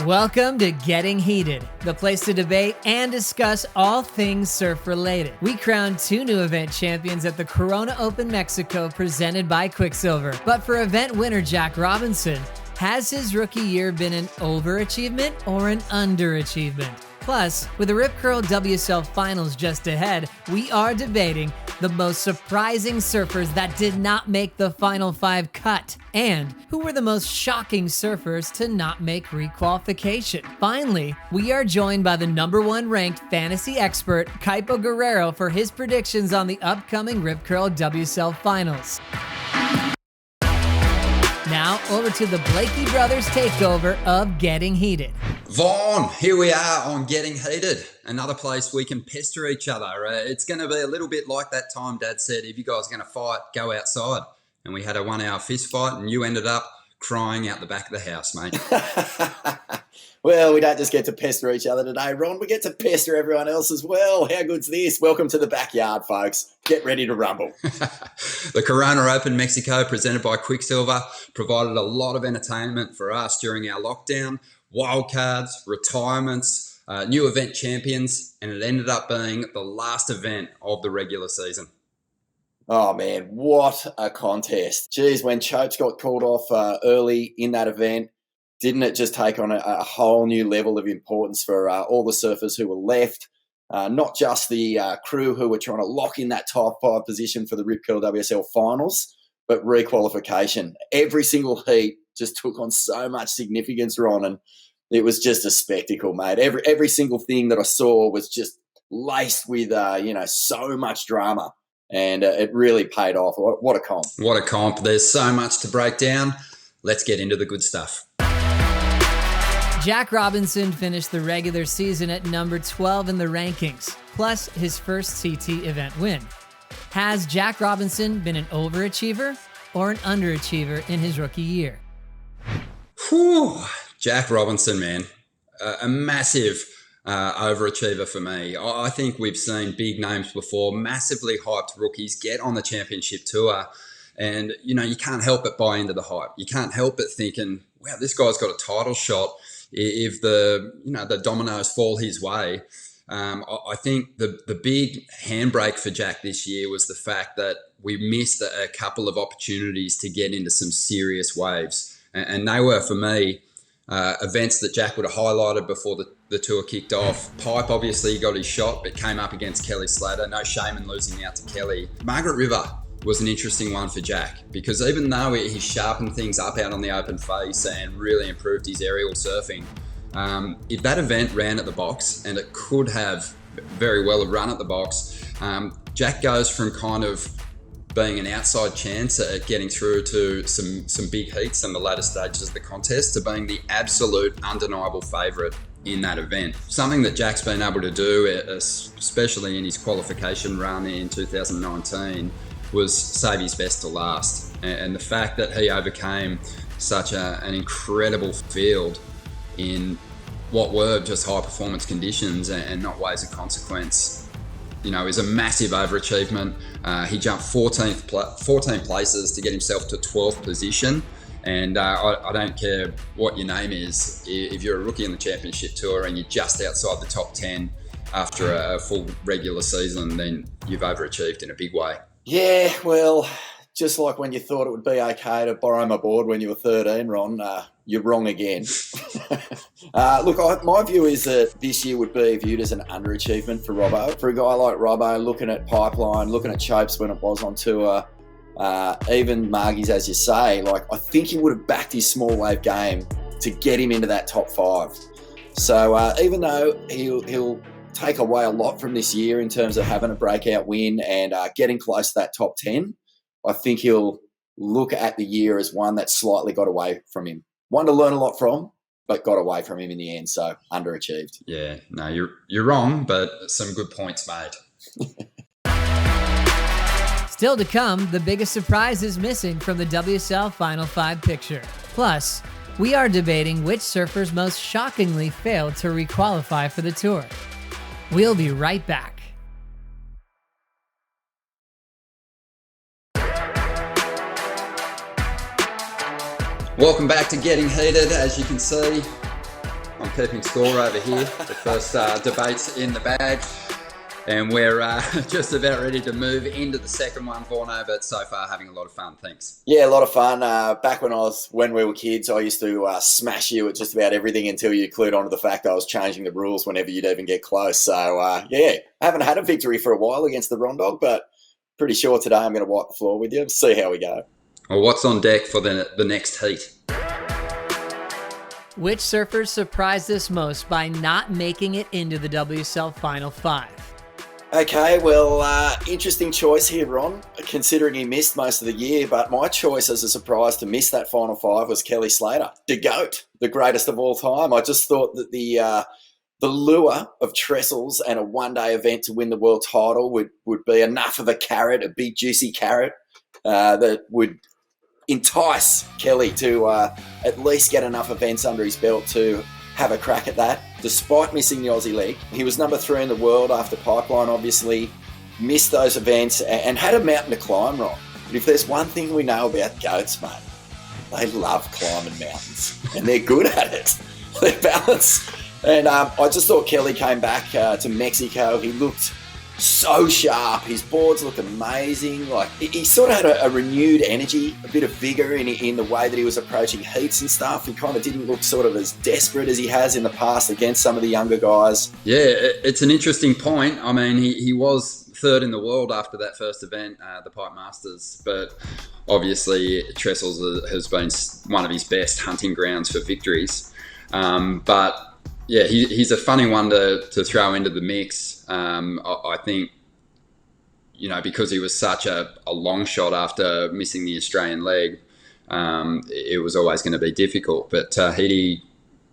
Welcome to Getting Heated, the place to debate and discuss all things surf related. We crowned 2 new event champions at the Corona Open Mexico presented by Quicksilver. But for event winner Jack Robinson, has his rookie year been an overachievement or an underachievement? Plus, with the Rip Curl WSL Finals just ahead, we are debating the most surprising surfers that did not make the Final 5 cut, and who were the most shocking surfers to not make requalification. Finally, we are joined by the #1 ranked fantasy expert, Kaipo Guerrero, for his predictions on the upcoming Rip Curl WSL Finals. Now, over to the Blakey Brothers takeover of Getting Heated. Vaughn, here we are on Getting Heated, another place we can pester each other. It's going to be a little bit like that time Dad said, if you guys are going to fight, go outside. And we had a 1-hour fist fight and you ended up crying out the back of the house, mate. Well, we don't just get to pester each other today, Ron. We get to pester everyone else as well. How good's this? Welcome to the backyard, folks. Get ready to rumble. The Corona Open Mexico, presented by Quicksilver, provided a lot of entertainment for us during our lockdown. Wildcards, retirements, new event champions, and it ended up being the last event of the regular season. Oh, man, what a contest. Geez, when Chopes got called off early in that event, didn't it just take on a whole new level of importance for all the surfers who were left? Not just the crew who were trying to lock in that top 5 position for the Rip Curl WSL Finals, but requalification. Every single heat just took on so much significance, Ron, and it was just a spectacle, mate. Every single thing that I saw was just laced with, so much drama, and it really paid off. What a comp. What a comp. There's so much to break down. Let's get into the good stuff. Jack Robinson finished the regular season at number 12 in the rankings, plus his first CT event win. Has Jack Robinson been an overachiever or an underachiever in his rookie year? Whew. Jack Robinson, man, a massive overachiever for me. I think we've seen big names before, massively hyped rookies get on the championship tour, and you can't help but buy into the hype. You can't help but thinking, wow, this guy's got a title shot if the dominoes fall his way. I think the big handbrake for Jack this year was the fact that we missed a couple of opportunities to get into some serious waves. And they were, for me, events that Jack would have highlighted before the tour kicked off. Pipe, obviously, got his shot, but came up against Kelly Slater. No shame in losing out to Kelly. Margaret River was an interesting one for Jack, because even though he sharpened things up out on the open face and really improved his aerial surfing, if that event ran at the box, and it could have very well have run at the box, Jack goes from kind of being an outside chance at getting through to some big heats in the latter stages of the contest to being the absolute undeniable favourite in that event. Something that Jack's been able to do, especially in his qualification run in 2019, was save his best to last. And the fact that he overcame such an incredible field in what were just high performance conditions and not ways of consequence, is a massive overachievement. He jumped 14 places to get himself to 12th position. And I don't care what your name is, if you're a rookie in the championship tour and you're just outside the top 10 after a full regular season, then you've overachieved in a big way. Yeah, well, just like when you thought it would be okay to borrow my board when you were 13, Ron, you're wrong again. Look, my view is that this year would be viewed as an underachievement for Robbo. For a guy like Robbo, looking at Pipeline, looking at Chopes when it was on tour, even Margies, as you say, I think he would have backed his small wave game to get him into that top 5. So even though he'll take away a lot from this year in terms of having a breakout win and getting close to that top 10, I think he'll look at the year as one that slightly got away from him. One to learn a lot from, but got away from him in the end, so underachieved. Yeah, no, you're wrong, but some good points made. Still to come, the biggest surprise is missing from the WSL Final 5 picture. Plus, we are debating which surfers most shockingly failed to requalify for the tour. We'll be right back. Welcome back to Getting Heated. As you can see, I'm keeping score over here. The first debate's in the bag. And we're just about ready to move into the second one, Vorno, but so far having a lot of fun. Thanks. Yeah, a lot of fun. Back when we were kids, I used to smash you at just about everything until you clued onto the fact I was changing the rules whenever you'd even get close. So, yeah, I haven't had a victory for a while against the Rondog, but pretty sure today I'm going to wipe the floor with you. See how we go. Well, what's on deck for the next heat? Which surfers surprised us most by not making it into the WSL Final 5? Okay, well, interesting choice here, Ron, considering he missed most of the year. But my choice as a surprise to miss that Final 5 was Kelly Slater, the GOAT, the greatest of all time. I just thought that the lure of Trestles and a one-day event to win the world title would be enough of a carrot, a big juicy carrot, that would entice Kelly to at least get enough events under his belt to have a crack at that. Despite missing the Aussie League, he was number 3 in the world after Pipeline, obviously, missed those events and had a mountain to climb, Ron. But if there's one thing we know about goats, mate, they love climbing mountains and they're good at it. They're balanced. And I just thought Kelly came back to Mexico. He looked so sharp. His boards looked amazing. Like he sort of had a renewed energy, a bit of vigor in the way that he was approaching heats and stuff. He kind of didn't look sort of as desperate as he has in the past against some of the younger guys. Yeah, it's an interesting point. I mean, he was 3rd in the world after that first event, the Pipe Masters, but obviously Trestles has been one of his best hunting grounds for victories. But yeah, he's a funny one to throw into the mix. I think, because he was such a long shot after missing the Australian leg, it was always going to be difficult. But Tahiti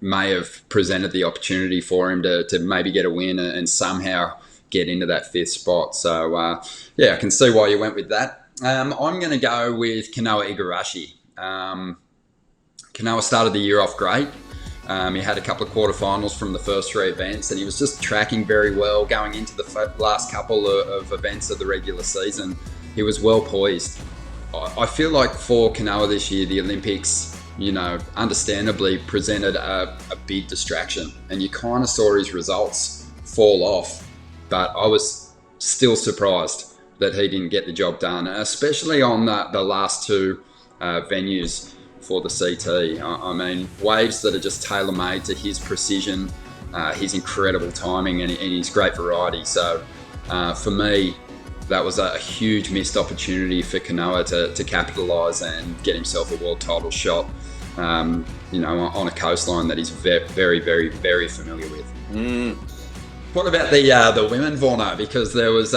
may have presented the opportunity for him to maybe get a win and somehow get into that 5th spot. So, yeah, I can see why you went with that. I'm going to go with Kanoa Igarashi. Kanoa started the year off great. He had a couple of quarterfinals from the first 3 events, and he was just tracking very well going into the last couple of events of the regular season. He was well poised. I feel like for Kanoa this year, the Olympics, understandably presented a big distraction, and you kind of saw his results fall off. But I was still surprised that he didn't get the job done, especially on the last 2 venues for the CT. I mean, waves that are just tailor-made to his precision, his incredible timing and his great variety. So for me, that was a huge missed opportunity for Kanoa to capitalise and get himself a world title shot, on a coastline that he's very, very, very familiar with. What about the women, Vorno? Because there was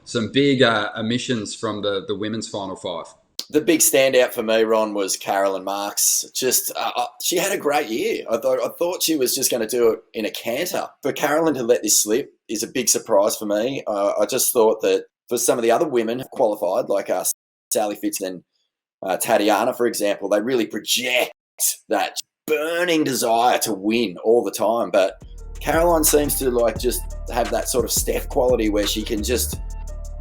some big omissions from the women's Final 5. The big standout for me, Ron, was Carolyn Marks. Just she had a great year. I thought she was just going to do it in a canter. For Carolyn to let this slip is a big surprise for me. I just thought that for some of the other women who qualified, like Sally Fitz and Tatiana, for example, they really project that burning desire to win all the time. But Caroline seems to just have that sort of Steph quality where she can just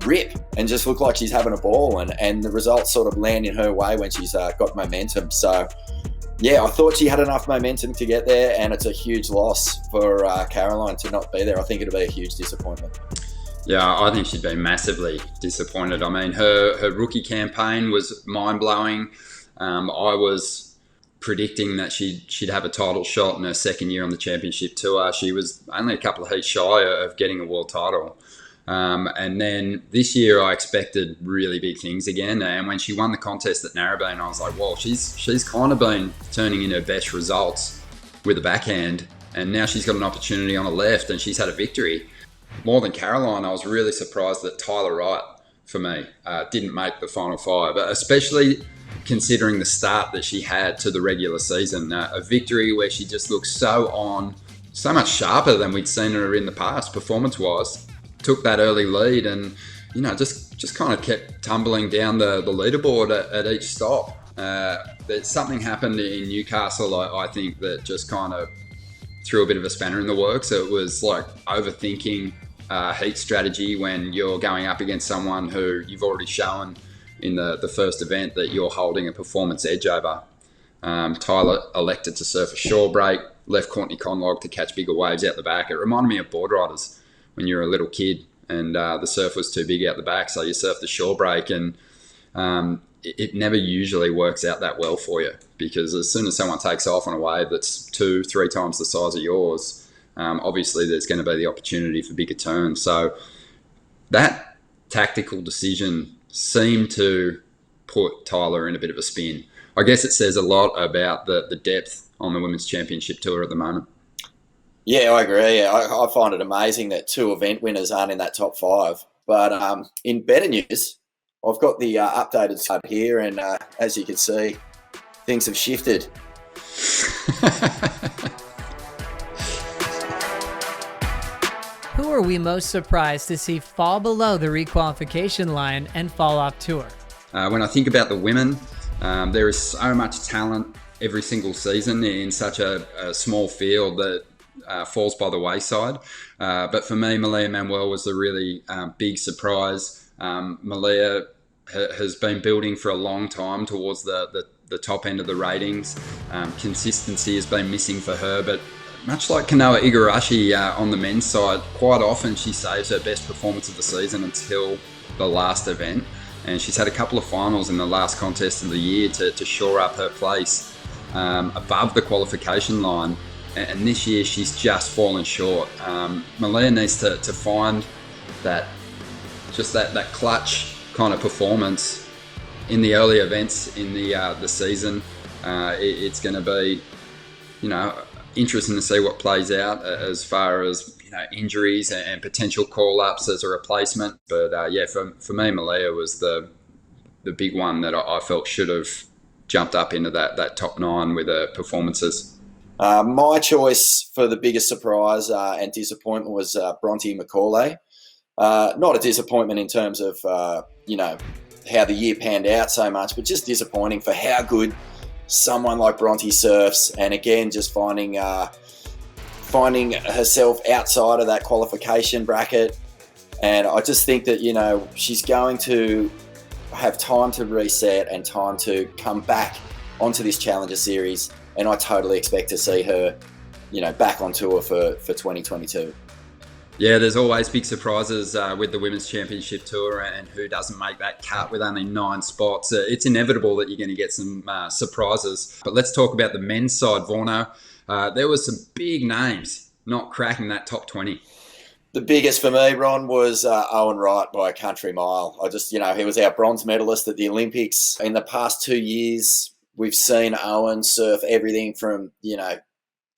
rip and just look like she's having a ball, and the results sort of land in her way when she's got momentum. So yeah, I thought she had enough momentum to get there, and it's a huge loss for Caroline to not be there. I think it'll be a huge disappointment. Yeah, I think she'd be massively disappointed. I mean, her rookie campaign was mind-blowing. I was predicting that she'd have a title shot in her second year on the championship tour. She was only a couple of heats shy of getting a world title. And then this year I expected really big things again. And when she won the contest at Narrabeen, I was like, well, she's kind of been turning in her best results with a backhand. And now she's got an opportunity on the left and she's had a victory. More than Caroline, I was really surprised that Tyler Wright, for me, didn't make the Final 5, especially considering the start that she had to the regular season. A victory where she just looked so much sharper than we'd seen her in the past, performance-wise. Took that early lead and, just kind of kept tumbling down the leaderboard at each stop. There's something happened in Newcastle, I think, that just kind of threw a bit of a spanner in the works. It was like overthinking heat strategy when you're going up against someone who you've already shown in the first event that you're holding a performance edge over. Tyler elected to surf a shore break, left Courtney Conlog to catch bigger waves out the back. It reminded me of board riders when you were a little kid and the surf was too big out the back, so you surf the shore break, and it never usually works out that well for you, because as soon as someone takes off on a wave that's 2-3 times the size of yours, obviously there's going to be the opportunity for bigger turns. So that tactical decision seemed to put Tyler in a bit of a spin. I guess it says a lot about the depth on the Women's Championship Tour at the moment. Yeah, I agree. I find it amazing that 2 event winners aren't in that top 5. But in better news, I've got the updated side here, and as you can see, things have shifted. Who are we most surprised to see fall below the requalification line and fall off tour? When I think about the women, there is so much talent every single season in such a small field that falls by the wayside. But for me, Malia Manuel was the really big surprise. Malia has been building for a long time towards the top end of the ratings. Consistency has been missing for her, but much like Kanoa Igarashi on the men's side, quite often she saves her best performance of the season until the last event. And she's had a couple of finals in the last contest of the year to shore up her place above the qualification line. And this year she's just fallen short. Malia needs to find that clutch kind of performance in the early events in the season. It's going to be, interesting to see what plays out as far as injuries and potential call-ups as a replacement. But for me, Malia was the big one that I felt should have jumped up into that top 9 with her performances. My choice for the biggest surprise and disappointment was Bronte Macaulay. Not a disappointment in terms of how the year panned out so much, but just disappointing for how good someone like Bronte surfs, and again just finding herself outside of that qualification bracket. And I just think that she's going to have time to reset and time to come back onto this Challenger Series, and I totally expect to see her back on tour for 2022. Yeah, there's always big surprises with the Women's Championship Tour, and who doesn't make that cut with only 9 spots. It's inevitable that you're going to get some surprises. But let's talk about the men's side, Vorno. There were some big names not cracking that top 20. The biggest for me, Ron, was Owen Wright by a country mile. He was our bronze medalist at the Olympics. In the past 2 years, we've seen Owen surf everything from,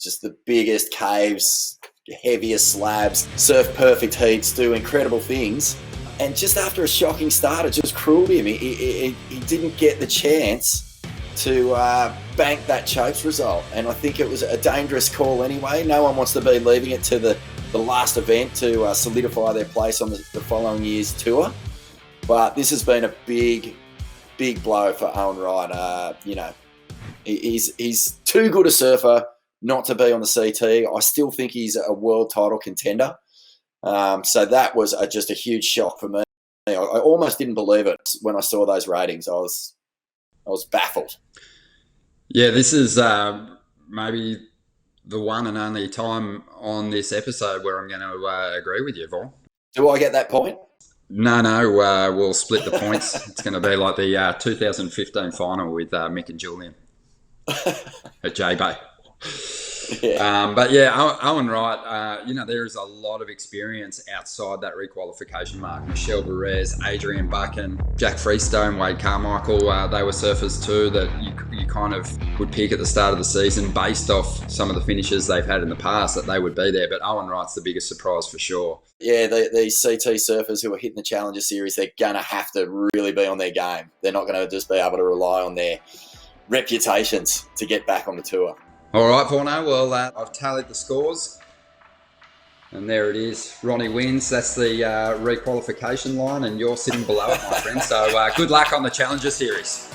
just the biggest caves, heaviest slabs, surf perfect heats, do incredible things. And just after a shocking start, it just cruelled him. He didn't get the chance to bank that chokes result. And I think it was a dangerous call anyway. No one wants to be leaving it to the last event to solidify their place on the following year's tour. But this has been a big, big blow for Owen Wright. He's too good a surfer not to be on the CT. I still think he's a world title contender. So that was just a huge shock for me. I almost didn't believe it when I saw those ratings. I was baffled. Yeah, this is maybe the one and only time on this episode where I'm going to agree with you, Vaughn. Do I get that point? No, we'll split the points. It's going to be like the 2015 final with Mick and Julian at J-Bay. Yeah. But yeah, Owen Wright, there is a lot of experience outside that requalification mark. Michelle Perez, Adrian Buchan, Jack Freestone, Wade Carmichael, they were surfers too that you kind of would pick at the start of the season based off some of the finishes they've had in the past that they would be there. But Owen Wright's the biggest surprise for sure. Yeah, these CT surfers who are hitting the Challenger Series, they're going to have to really be on their game. They're not going to just be able to rely on their reputations to get back on the tour. All right, Vorno. Well, I've tallied the scores. And there it is. Ronnie wins. That's the requalification line, and you're sitting below it, my friend. So good luck on the Challenger Series.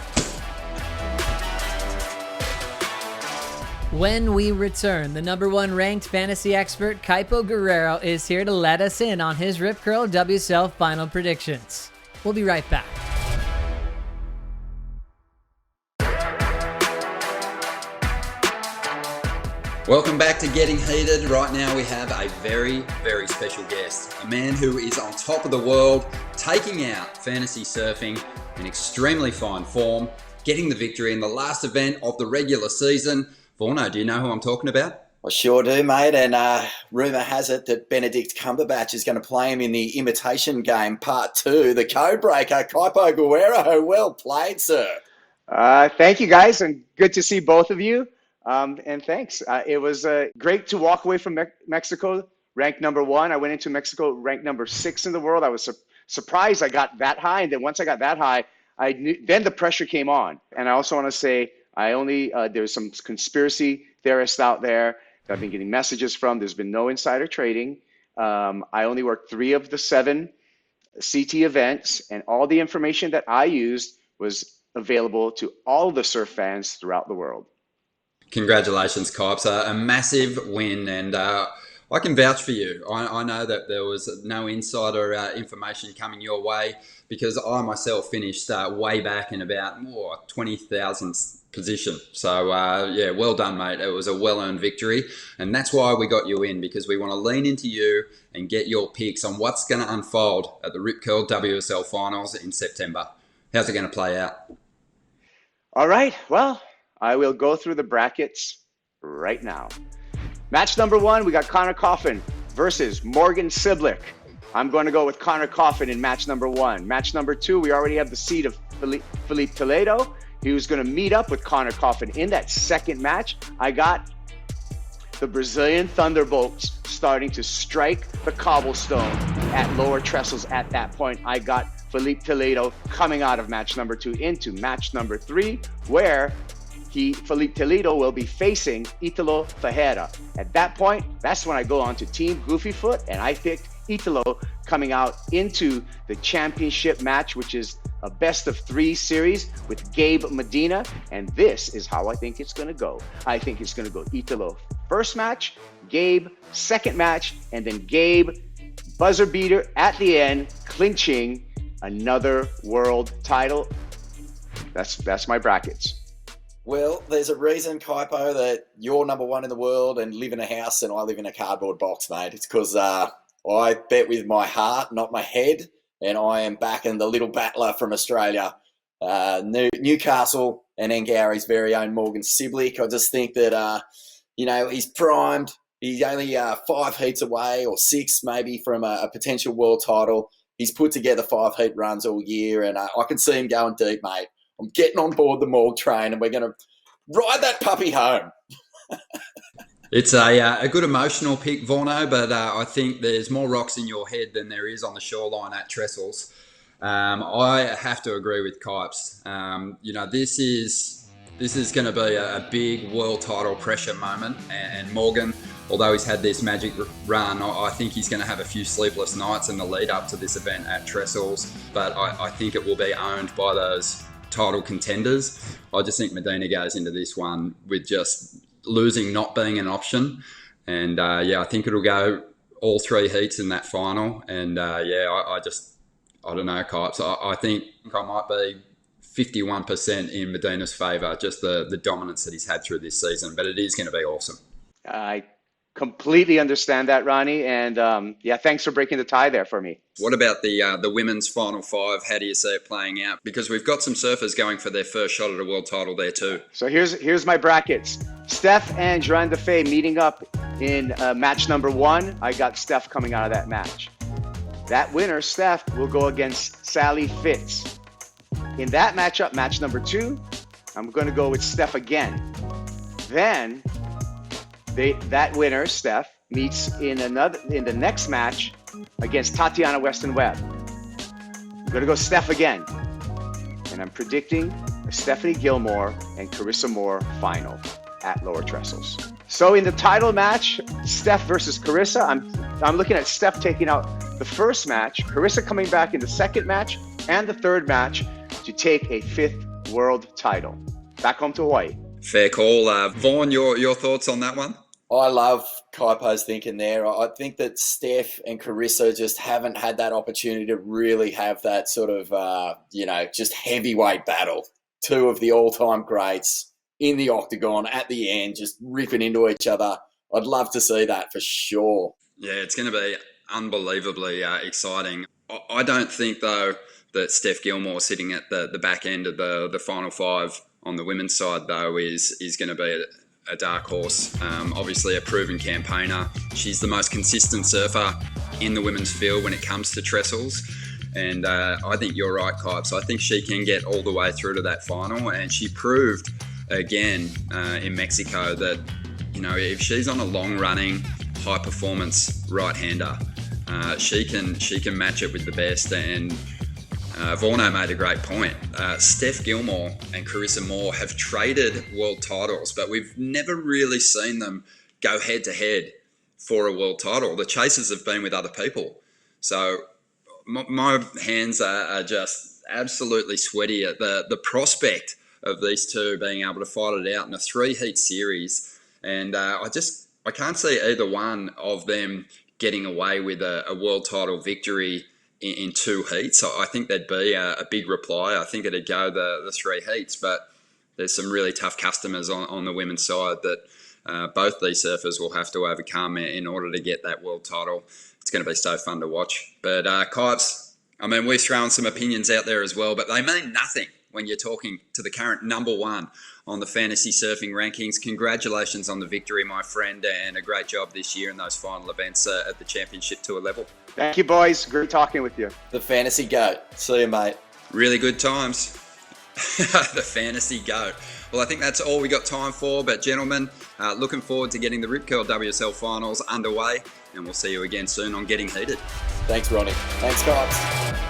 When we return, the #1 ranked fantasy expert Kaipo Guerrero is here to let us in on his Rip Curl WSL final predictions. We'll be right back. Welcome back to Getting Heated. Right now we have a very, very special guest, a man who is on top of the world, taking out fantasy surfing in extremely fine form, getting the victory in the last event of the regular season. Vorno, do you know who I'm talking about? I sure do, mate. And rumour has it that Benedict Cumberbatch is going to play him in the Imitation Game Part 2, the Codebreaker, Kaipo Guerrero. Well played, sir. Thank you, guys, and good to see both of you. And thanks. It was great to walk away from Mexico, ranked number 1. I went into Mexico ranked number 6 in the world. I was surprised I got that high. And then once I got that high, then the pressure came on. And I also want to say, there's some conspiracy theorists out there that I've been getting messages from. There's been no insider trading. I only worked 3 of the 7 CT events, and all the information that I used was available to all the surf fans throughout the world. Congratulations, Kipes. A massive win, and I can vouch for you. I know that there was no insider information coming your way because I myself finished way back in about 20,000th position. So, well done, mate. It was a well-earned victory, and that's why we got you in, because we want to lean into you and get your picks on what's going to unfold at the Rip Curl WSL Finals in September. How's it going to play out? All right, well, I will go through the brackets right now. Match number 1, we got Connor Coffin versus Morgan Siblick. I'm going to go with Connor Coffin in match number 1. Match number 2, we already have the seed of Felipe Toledo. He was going to meet up with Connor Coffin in that second match. I got the Brazilian Thunderbolts starting to strike the cobblestone at lower Trestles at that point. I got Felipe Toledo coming out of match number 2 into match number 3, where Felipe Toledo will be facing Italo Ferreira. At that point, that's when I go on to Team Goofyfoot, and I picked Italo coming out into the championship match, which is a best of 3 series with Gabe Medina, and this is how I think it's going to go. I think it's going to go Italo first match, Gabe second match, and then Gabe buzzer beater at the end, clinching another world title. That's my brackets. Well, there's a reason, Kaipo, that you're number 1 in the world and live in a house and I live in a cardboard box, mate. It's because I bet with my heart, not my head, and I am backing the little battler from Australia, Newcastle and Ngari's very own Morgan Siblick. I just think that, he's primed. He's only 5 heats away, or 6 maybe, from a potential world title. He's put together 5 heat runs all year, and I can see him going deep, mate. I'm getting on board the Morg train, and we're going to ride that puppy home. It's a good emotional pick, Vorno, but I think there's more rocks in your head than there is on the shoreline at Trestles. I have to agree with Kipes. This is going to be a big world title pressure moment, and Morgan, although he's had this magic run, I think he's going to have a few sleepless nights in the lead up to this event at Trestles, but I think it will be owned by those title contenders. I just think Medina goes into this one with just losing not being an option, and I think it'll go all 3 heats in that final, and I don't know, Kipes. I think I might be 51% in Medina's favour, just the dominance that he's had through this season, but it is going to be awesome. I completely understand that, Ronnie, and thanks for breaking the tie there for me. What about the women's final 5? How do you see it playing out? Because we've got some surfers going for their first shot at a world title there too. So here's my brackets. Steph and Joanne Defay meeting up in match number 1. I got Steph coming out of that match. That winner, Steph, will go against Sally Fitz. In that matchup, match number 2, I'm going to go with Steph again. Then that winner, Steph, meets in the next match against Tatiana Weston Webb. I'm going to go Steph again. And I'm predicting a Stephanie Gilmore and Carissa Moore final at Lower Trestles. So in the title match, Steph versus Carissa, I'm looking at Steph taking out the first match, Carissa coming back in the second match and the third match to take a 5th world title. Back home to Hawaii. Fair call. Vaughn, your thoughts on that one? I love Kaipo's thinking there. I think that Steph and Carissa just haven't had that opportunity to really have that sort of, just heavyweight battle. 2 of the all-time greats in the octagon at the end, just ripping into each other. I'd love to see that for sure. Yeah, it's going to be unbelievably exciting. I don't think, though, that Steph Gilmore sitting at the back end of the final five on the women's side, though, is going to be a dark horse. Obviously a proven campaigner. She's the most consistent surfer in the women's field when it comes to Trestles. And I think you're right, Kipes. I think she can get all the way through to that final. And she proved again in Mexico that, you know, if she's on a long-running, high-performance right-hander, she can match it with the best. And Vorno made a great point. Steph Gilmore and Carissa Moore have traded world titles, but we've never really seen them go head-to-head for a world title. The chases have been with other people. So my hands are just absolutely sweaty at the prospect of these two being able to fight it out in a 3-heat series. And I can't see either one of them getting away with a world title victory in 2 heats. I think there'd be a big reply. I think it'd go the 3 heats, but there's some really tough customers on the women's side that both these surfers will have to overcome in order to get that world title. It's going to be so fun to watch. But Kipes, I mean, we've thrown some opinions out there as well, but they mean nothing when you're talking to the current number 1 on the fantasy surfing rankings. Congratulations on the victory, my friend, and a great job this year in those final events at the championship tour level. Thank you, boys. Great talking with you. The fantasy goat. See you, mate. Really good times. The fantasy goat. Well, I think that's all we got time for. But gentlemen, looking forward to getting the Rip Curl WSL Finals underway. And we'll see you again soon on Getting Heated. Thanks, Ronnie. Thanks, guys.